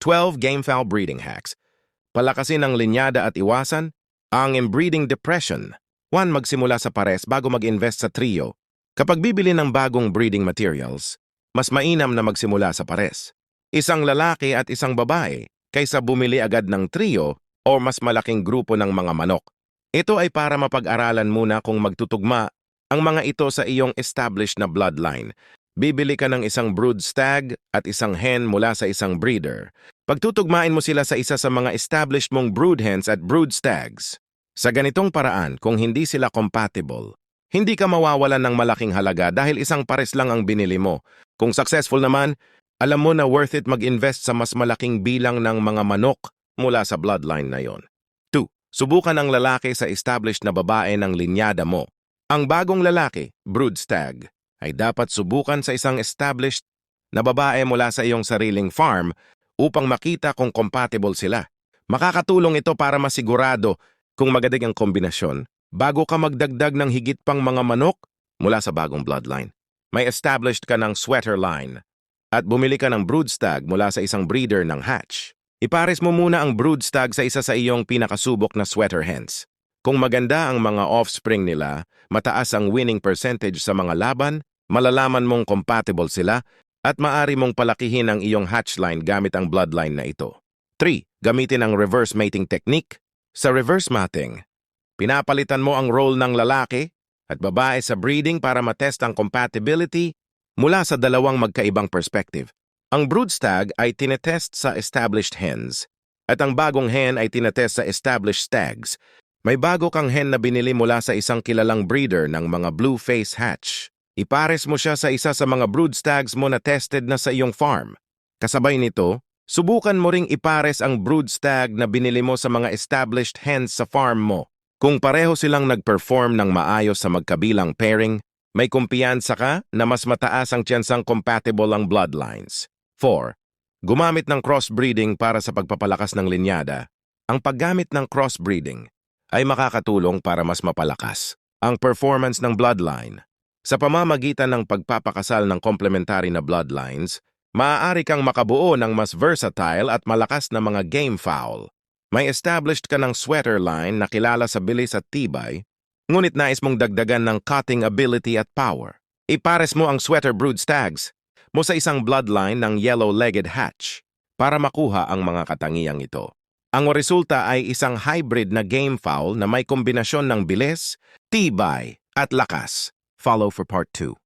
12 game fowl breeding hacks. Palakasin ang linyada at iwasan ang inbreeding depression. 1. Magsimula sa pares bago mag-invest sa trio. Kapag bibili ng bagong breeding materials, mas mainam na magsimula sa pares. Isang lalaki at isang babae kaysa bumili agad ng trio o mas malaking grupo ng mga manok. Ito ay para mapag-aralan muna kung magtutugma ang mga ito sa iyong established na bloodline. Bibili ka ng isang brood stag at isang hen mula sa isang breeder. Pagtutugmain mo sila sa isa sa mga established mong brood hens at brood stags. Sa ganitong paraan, kung hindi sila compatible, hindi ka mawawalan ng malaking halaga dahil isang pares lang ang binili mo. Kung successful naman, alam mo na worth it mag-invest sa mas malaking bilang ng mga manok mula sa bloodline na yon. 2. Subukan ang lalaki sa established na babae ng linyada mo. Ang bagong lalaki, brood stag, ay dapat subukan sa isang established na babae mula sa iyong sariling farm upang makita kung compatible sila. Makakatulong ito para masigurado kung magadig ang kombinasyon bago ka magdagdag ng higit pang mga manok mula sa bagong bloodline. May established ka ng sweater line at bumili ka ng brood stag mula sa isang breeder ng hatch. Ipares mo muna ang brood stag sa isa sa iyong pinakasubok na sweater hens. Kung maganda ang mga offspring nila, mataas ang winning percentage sa mga laban, malalaman mong compatible sila at maaari mong palakihin ang iyong hatchline gamit ang bloodline na ito. 3. Gamitin ang reverse mating technique. Sa reverse mating, pinapalitan mo ang role ng lalaki at babae sa breeding para matest ang compatibility mula sa dalawang magkaibang perspective. Ang brood stag ay tinetest sa established hens at ang bagong hen ay tinetest sa established stags. May bago kang hen na binili mula sa isang kilalang breeder ng mga blue face hatch. Ipares mo siya sa isa sa mga brood stags mo na tested na sa iyong farm. Kasabay nito, subukan mo ring ipares ang brood stag na binili mo sa mga established hens sa farm mo. Kung pareho silang nag-perform ng maayos sa magkabilang pairing, may kumpiyansa ka na mas mataas ang tsansang compatible ang bloodlines. 4. Gumamit ng crossbreeding para sa pagpapalakas ng linyada. Ang paggamit ng crossbreeding ay makakatulong para mas mapalakas ang performance ng bloodline. Sa pamamagitan ng pagpapakasal ng complementary na bloodlines, maaari kang makabuo ng mas versatile at malakas na mga game fowl. May established ka ng sweater line na kilala sa bilis at tibay, ngunit nais mong dagdagan ng cutting ability at power. Ipares mo ang sweater brood stags mo sa isang bloodline ng yellow-legged hatch para makuha ang mga katangiang ito. Ang resulta ay isang hybrid na game fowl na may kombinasyon ng bilis, tibay, at lakas. Follow for part 2.